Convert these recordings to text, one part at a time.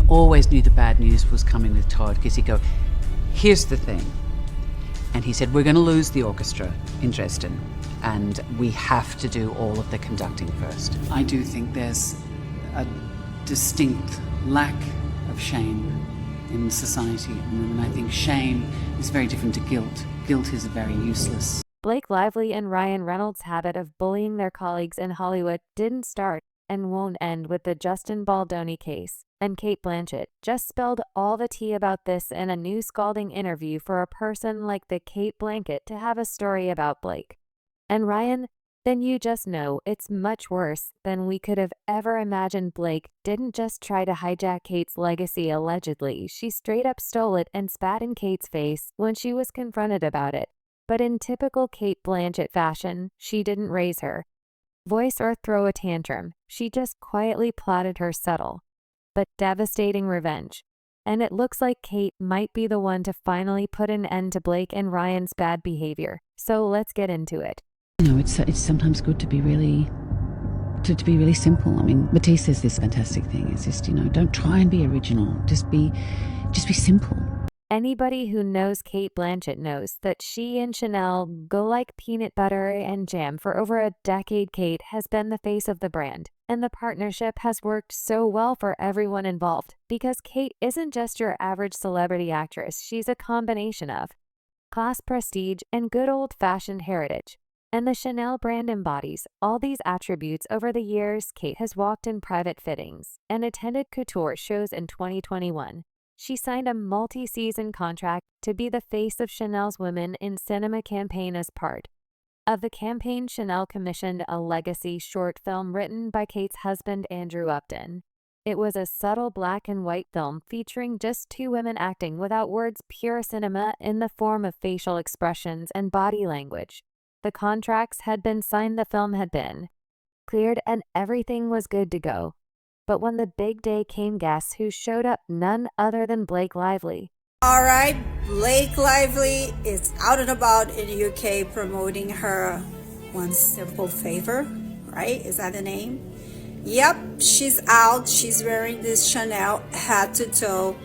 always knew the bad news was coming with Todd, because he'd go, here's the thing. And he said, we're going to lose the orchestra in Dresden, and we have to do all of the conducting first. I do think there's a distinct lack of shame in society at the moment. I think shame is very different to guilt. Guilt is very useless. Blake Lively and Ryan Reynolds' habit of bullying their colleagues in Hollywood didn't start and won't end with the Justin Baldoni case, and Cate Blanchett just spilled all the tea about this in a new scalding interview for a person like the Cate Blanchett to have a story about Blake. And Ryan, then you just know it's much worse than we could have ever imagined. Blake didn't just try to hijack Cate's legacy allegedly, she straight up stole it and spat in Cate's face when she was confronted about it. But in typical Cate Blanchett fashion, she didn't raise her voice or throw a tantrum. She just quietly plotted her subtle but devastating revenge. And it looks like Cate might be the one to finally put an end to Blake and Ryan's bad behavior. So let's get into it. You know, it's sometimes good to be really simple. I mean, Matisse says this fantastic thing. It's just, don't try and be original. Just be simple. Anybody who knows Cate Blanchett knows that she and Chanel go like peanut butter and jam. For over a decade, Cate has been the face of the brand, and the partnership has worked so well for everyone involved because Cate isn't just your average celebrity actress. She's a combination of class, prestige, and good old-fashioned heritage. And the Chanel brand embodies all these attributes. Over the years, Cate has walked in private fittings and attended couture shows. In 2021. She signed a multi-season contract to be the face of Chanel's Women in Cinema campaign. As part of the campaign, Chanel commissioned a legacy short film written by Cate's husband, Andrew Upton. It was a subtle black and white film featuring just two women acting without words, pure cinema in the form of facial expressions and body language. The contracts had been signed, the film had been cleared, and everything was good to go. But when the big day came, guess who showed up? None other than Blake Lively. All right, Blake Lively is out and about in the UK promoting her One Simple Favor, right? Is that the name? Yep, she's out. She's wearing this Chanel head to toe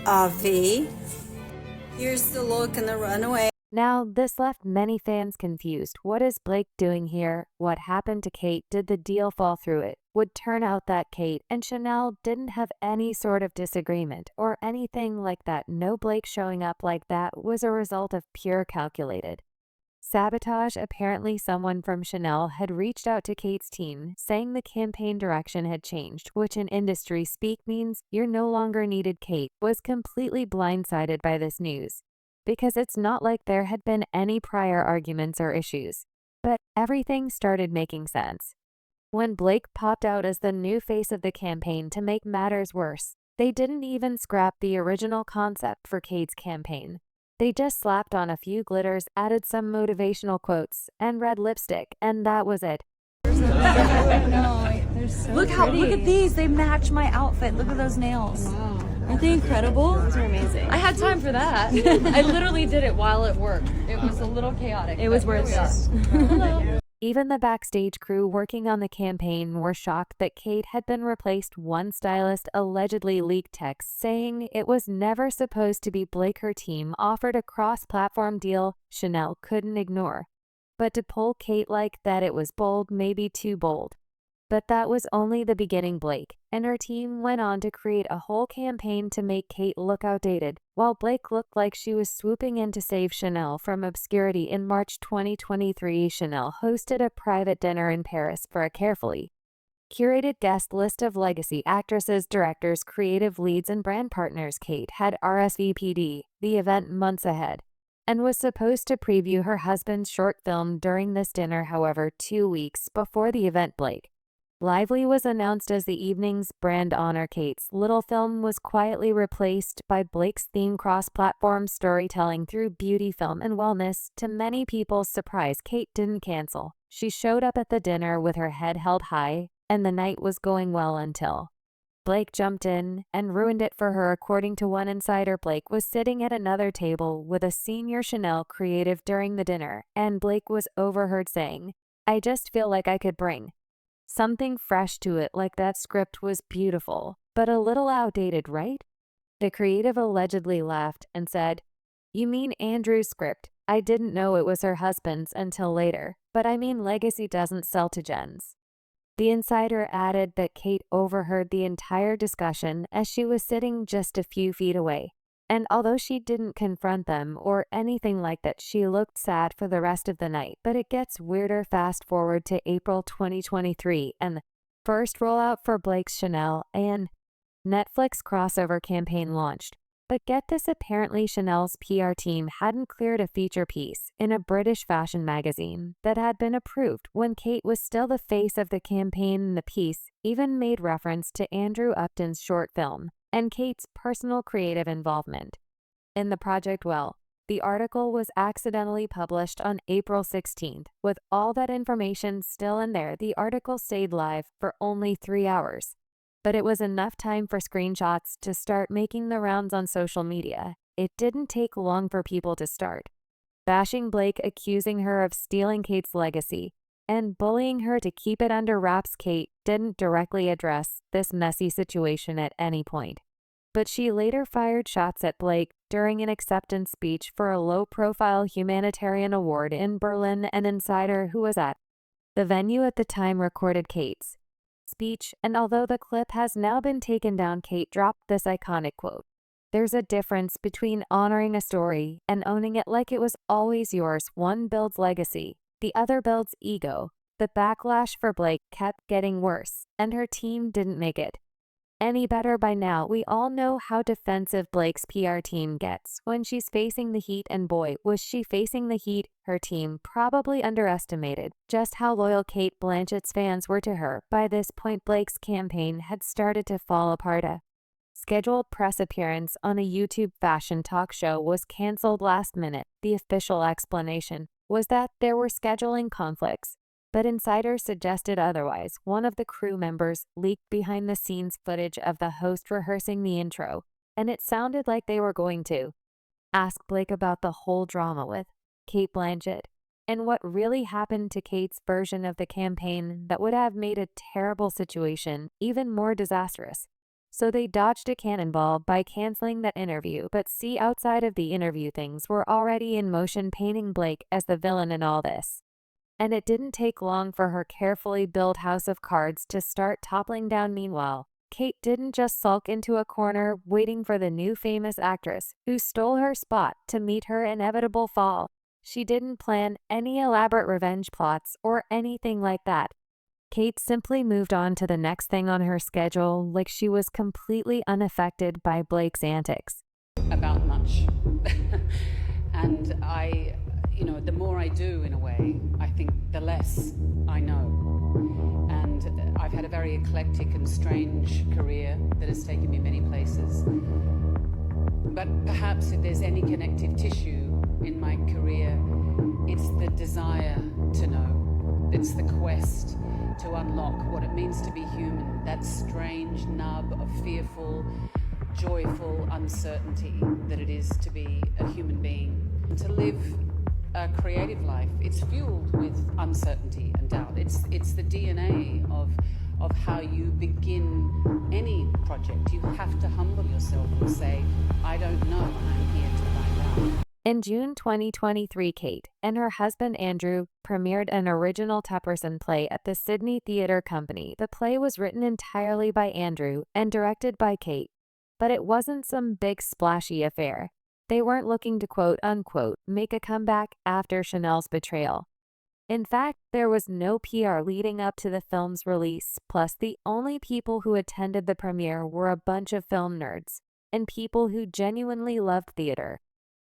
V. Here's the look in the runway. Now, this left many fans confused. What is Blake doing here? What happened to Cate? Did the deal fall through? It would turn out that Cate and Chanel didn't have any sort of disagreement or anything like that. No, Blake showing up like that was a result of pure calculated sabotage. Apparently, someone from Chanel had reached out to Cate's team saying the campaign direction had changed, which in industry speak means you're no longer needed. Cate was completely blindsided by this news, because it's not like there had been any prior arguments or issues. But everything started making sense when Blake popped out as the new face of the campaign. To make matters worse, they didn't even scrap the original concept for Cate's campaign. They just slapped on a few glitters, added some motivational quotes, and red lipstick, and that was it. Look at these, they match my outfit. Look at those nails. Wow. Aren't they incredible? Those are amazing. I had time for that. I literally did it while at work. It was a little chaotic. It was worth it. Hello. Even the backstage crew working on the campaign were shocked that Cate had been replaced. One stylist allegedly leaked texts saying it was never supposed to be Blake. Her team offered a cross-platform deal Chanel couldn't ignore. But to pull Cate like that, it was bold, maybe too bold. But that was only the beginning. Blake and her team went on to create a whole campaign to make Cate look outdated, while Blake looked like she was swooping in to save Chanel from obscurity. In March 2023, Chanel hosted a private dinner in Paris for a carefully curated guest list of legacy actresses, directors, creative leads, and brand partners. Cate had RSVP'd the event months ahead and was supposed to preview her husband's short film during this dinner. However, 2 weeks before the event, Blake Lively was announced as the evening's brand honor. Cate's little film was quietly replaced by Blake's theme cross-platform storytelling through beauty, film, and wellness. To many people's surprise, Cate didn't cancel. She showed up at the dinner with her head held high, and the night was going well until Blake jumped in and ruined it for her. According to one insider, Blake was sitting at another table with a senior Chanel creative during the dinner, and Blake was overheard saying, "I just feel like I could bring something fresh to it, like that script was beautiful." but a little outdated, right? The creative allegedly laughed and said, "You mean Andrew's script? I didn't know it was her husband's until later, but I mean Legacy doesn't sell to gens." The insider added that Cate overheard the entire discussion as she was sitting just a few feet away, and although she didn't confront them or anything like that, she looked sad for the rest of the night. But it gets weirder. Fast forward to April 2023 and the first rollout for Blake's Chanel and Netflix crossover campaign launched. But get this, apparently Chanel's PR team hadn't cleared a feature piece in a British fashion magazine that had been approved when Cate was still the face of the campaign, and the piece even made reference to Andrew Upton's short film and Cate's personal creative involvement in the project. Well, the article was accidentally published on April 16th. With all that information still in there, the article stayed live for only 3 hours. But it was enough time for screenshots to start making the rounds on social media. It didn't take long for people to start bashing Blake, accusing her of stealing Cate's legacy, and bullying her to keep it under wraps. Cate didn't directly address this messy situation at any point, but she later fired shots at Blake during an acceptance speech for a low-profile humanitarian award in Berlin. An insider who was at the venue at the time recorded Cate's speech, and although the clip has now been taken down, Cate dropped this iconic quote: "There's a difference between honoring a story and owning it like it was always yours. One builds legacy, the other builds ego." The backlash for Blake kept getting worse, and her team didn't make it any better. By now, we all know how defensive Blake's PR team gets when she's facing the heat, and boy, was she facing the heat. Her team probably underestimated just how loyal Cate Blanchett's fans were to her. By this point, Blake's campaign had started to fall apart. A scheduled press appearance on a YouTube fashion talk show was canceled last minute. The official explanation was that there were scheduling conflicts, but insiders suggested otherwise. One of the crew members leaked behind-the-scenes footage of the host rehearsing the intro, and it sounded like they were going to ask Blake about the whole drama with Cate Blanchett and what really happened to Cate's version of the campaign that would have made a terrible situation even more disastrous. So they dodged a cannonball by canceling that interview. But see, outside of the interview, things were already in motion, painting Blake as the villain in all this. And it didn't take long for her carefully built house of cards to start toppling down. Meanwhile, Cate didn't just sulk into a corner waiting for the new famous actress who stole her spot to meet her inevitable fall. She didn't plan any elaborate revenge plots or anything like that. Cate simply moved on to the next thing on her schedule, like she was completely unaffected by Blake's antics. About much. And the more I do, in a way, I think the less I know. And I've had a very eclectic and strange career that has taken me many places. But perhaps if there's any connective tissue in my career, it's the desire to know. It's the quest to unlock what it means to be human, that strange nub of fearful, joyful uncertainty that it is to be a human being. And to live a creative life, it's fueled with uncertainty and doubt. It's the DNA of how you begin any project. You have to humble yourself and say, I don't know, and I'm here to find out. In June 2023, Cate and her husband Andrew premiered an original Tupperson play at the Sydney Theatre Company. The play was written entirely by Andrew and directed by Cate, but it wasn't some big splashy affair. They weren't looking to quote-unquote make a comeback after Chanel's betrayal. In fact, there was no PR leading up to the film's release, plus the only people who attended the premiere were a bunch of film nerds and people who genuinely loved theater.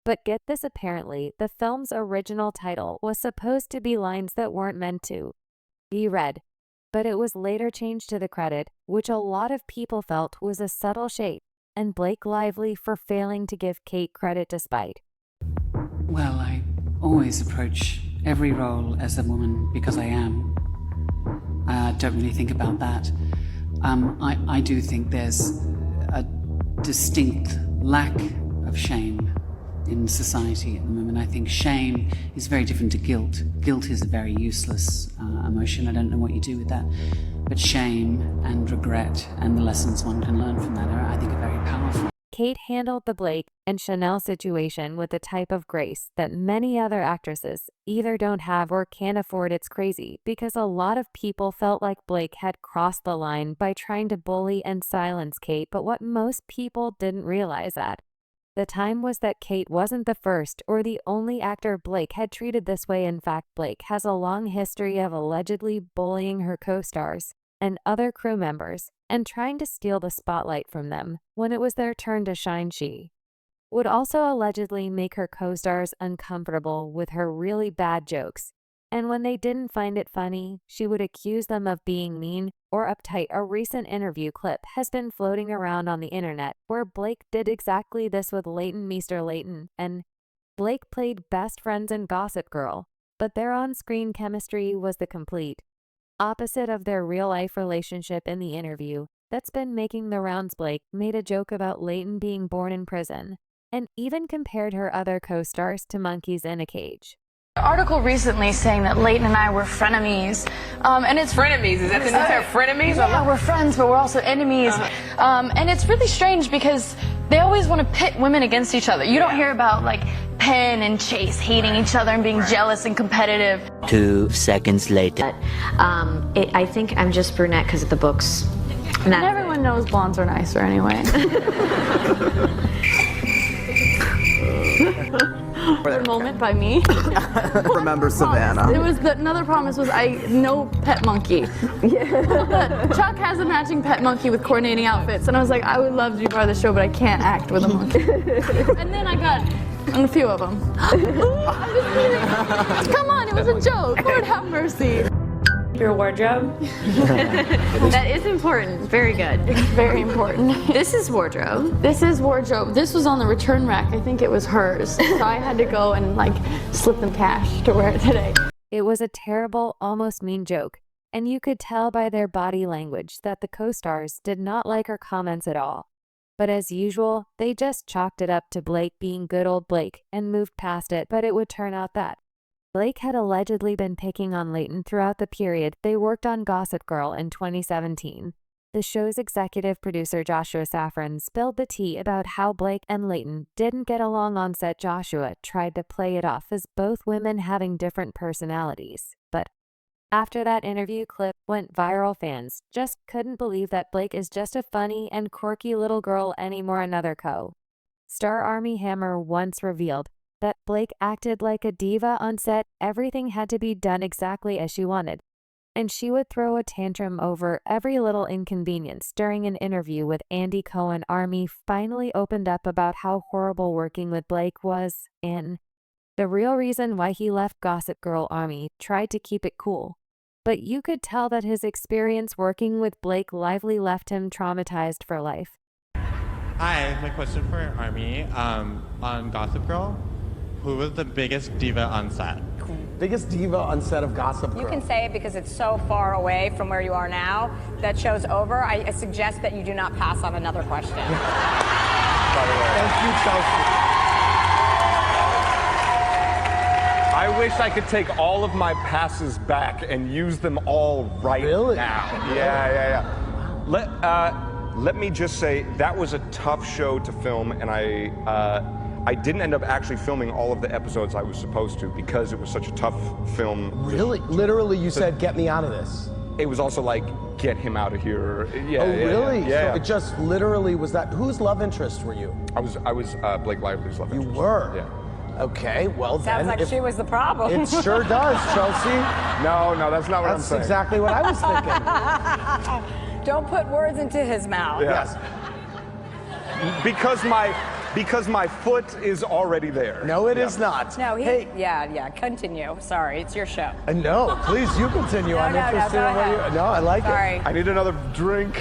But get this, apparently, the film's original title was supposed to be lines that weren't meant to be read, but it was later changed to the credit, which a lot of people felt was a subtle shade, and Blake Lively for failing to give Cate credit despite. Well, I always approach every role as a woman because I am. I don't really think about that. I do think there's a distinct lack of shame in society at the moment. I think shame is very different to guilt. Guilt is a very useless emotion. I don't know what you do with that. But shame and regret and the lessons one can learn from that are, I think, are very powerful. Kate handled the Blake and Chanel situation with the type of grace that many other actresses either don't have or can't afford. It's crazy because a lot of people felt like Blake had crossed the line by trying to bully and silence Kate, but what most people didn't realize at the time was that Kate wasn't the first or the only actor Blake had treated this way. In fact, Blake has a long history of allegedly bullying her co-stars and other crew members and trying to steal the spotlight from them when it was their turn to shine. She would also allegedly make her co-stars uncomfortable with her really bad jokes, and when they didn't find it funny, she would accuse them of being mean or uptight. A recent interview clip has been floating around on the internet where Blake did exactly this with Leighton Meester. Leighton and Blake played best friends in Gossip Girl, but their on-screen chemistry was the complete opposite of their real-life relationship. In the interview that's been making the rounds, Blake made a joke about Leighton being born in prison and even compared her other co-stars to monkeys in a cage. Article recently saying that Leighton and I were frenemies, and it's frenemies. Is that the new term, frenemies? Yeah, we're friends, but we're also enemies, and it's really strange because they always want to pit women against each other. You don't hear about like Penn and Chase hating each other and being jealous and competitive. 2 seconds later. I think I'm just brunette because of the books. And everyone knows blondes are nicer anyway. The moment by me. Remember Savannah. It was another promise was no pet monkey. Yeah. Chuck has a matching pet monkey with coordinating outfits, and I was like, I would love to be part of the show, but I can't act with a monkey. And then I got a few of them. Come on, it was a joke. Lord have mercy. Your wardrobe. That is important. Very good. It's very important. This is wardrobe. This is wardrobe. This was on the return rack. I think it was hers. So I had to go and like slip them cash to wear it today. It was a terrible, almost mean joke, and you could tell by their body language that the co-stars did not like her comments at all. But as usual, they just chalked it up to Blake being good old Blake and moved past it. But it would turn out that Blake had allegedly been picking on Leighton throughout the period they worked on Gossip Girl in 2017. The show's executive producer Joshua Safran spilled the tea about how Blake and Leighton didn't get along on set. Joshua tried to play it off as both women having different personalities, but after that interview clip went viral, fans just couldn't believe that Blake is just a funny and quirky little girl anymore. Another co-star Armie Hammer once revealed that Blake acted like a diva on set. Everything had to be done exactly as she wanted, and she would throw a tantrum over every little inconvenience. During an interview with Andy Cohen, Armie finally opened up about how horrible working with Blake was, and the real reason why he left Gossip Girl. Armie tried to keep it cool, but you could tell that his experience working with Blake Lively left him traumatized for life. Hi, my question for Armie. On Gossip Girl, who was the biggest diva on set? Biggest diva on set of Gossip Girl. You can say it because it's so far away from where you are now. That show's over. I suggest that you do not pass on another question. By the way. Thank you, Chelsea. I wish I could take all of my passes back and use them all right now. Yeah. Let me just say that was a tough show to film, and I didn't end up actually filming all of the episodes I was supposed to because it was such a tough film. Really? Literally, you said, get me out of this. It was also like, get him out of here. Yeah. Oh, really? Yeah. So it just literally was that. Whose love interest were you? I was Blake Lively's love interest. You were? Yeah. Okay, well Sounds then. like she was the problem. It sure does, Chelsea. No, that's not what I'm saying. That's exactly what I was thinking. Don't put words into his mouth. Yes. Because my foot is already there. No, it is not. No, hey. Yeah, continue. Sorry, it's your show. No, please, you continue. I'm interested in what you... No, I like Sorry. it. I need another drink.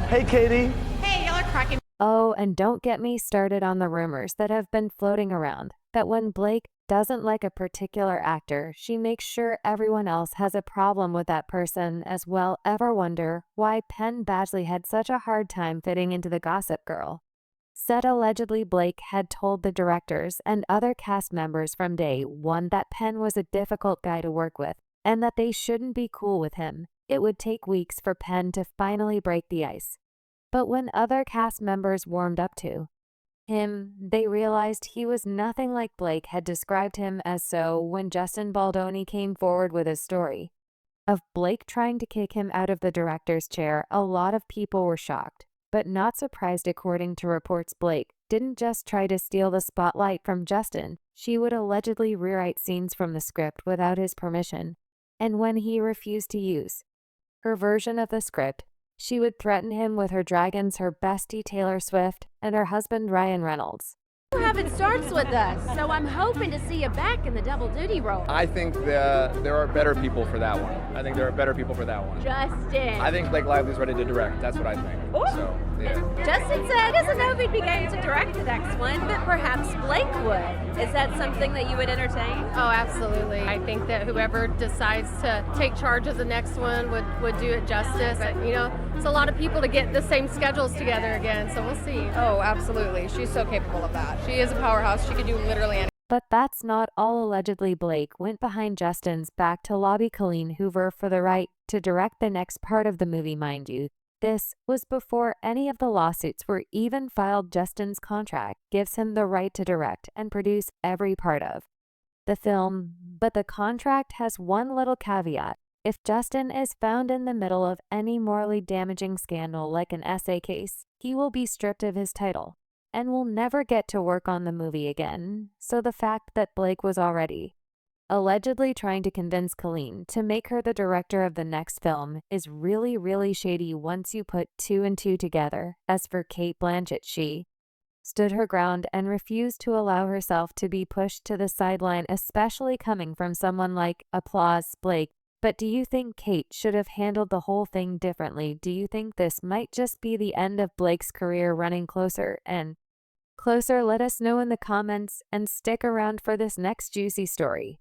Hey, Katie. Hey, y'all are cracking. Oh, and don't get me started on the rumors that have been floating around that when Blake doesn't like a particular actor, she makes sure everyone else has a problem with that person as well. Ever wonder why Penn Badgley had such a hard time fitting into the Gossip Girl? Said allegedly Blake had told the directors and other cast members from day one that Penn was a difficult guy to work with and that they shouldn't be cool with him. It would take weeks for Penn to finally break the ice. But when other cast members warmed up to him, they realized he was nothing like Blake had described him as. So when Justin Baldoni came forward with his story of Blake trying to kick him out of the director's chair, a lot of people were shocked, but not surprised. According to reports, Blake didn't just try to steal the spotlight from Justin. She would allegedly rewrite scenes from the script without his permission, and when he refused to use her version of the script, she would threaten him with her dragons, her bestie Taylor Swift, and her husband Ryan Reynolds. Having starts with us, so I'm hoping to see you back in the double duty role. I think there are better people for that one. Justin. I think Blake Lively's ready to direct. That's what I think. Ooh. So, yeah. Justin said he doesn't know if he'd be game to direct the next one, but perhaps Blake would. Is that something that you would entertain? Oh, absolutely. I think that whoever decides to take charge of the next one would do it justice. But, you know, it's a lot of people to get the same schedules together again, so we'll see. Oh, absolutely. She's so capable of that. She is a powerhouse. She could do literally anything. But that's not all. Allegedly, Blake went behind Justin's back to lobby Colleen Hoover for the right to direct the next part of the movie, mind you. This was before any of the lawsuits were even filed. Justin's contract gives him the right to direct and produce every part of the film, but the contract has one little caveat. If Justin is found in the middle of any morally damaging scandal like an essay case, he will be stripped of his title and will never get to work on the movie again. So the fact that Blake was already allegedly trying to convince Colleen to make her the director of the next film is really, really shady once you put two and two together. As for Cate Blanchett, she stood her ground and refused to allow herself to be pushed to the sideline, especially coming from someone like Blake. But do you think Cate should have handled the whole thing differently? Do you think this might just be the end of Blake's career running closer and closer? Let us know in the comments and stick around for this next juicy story.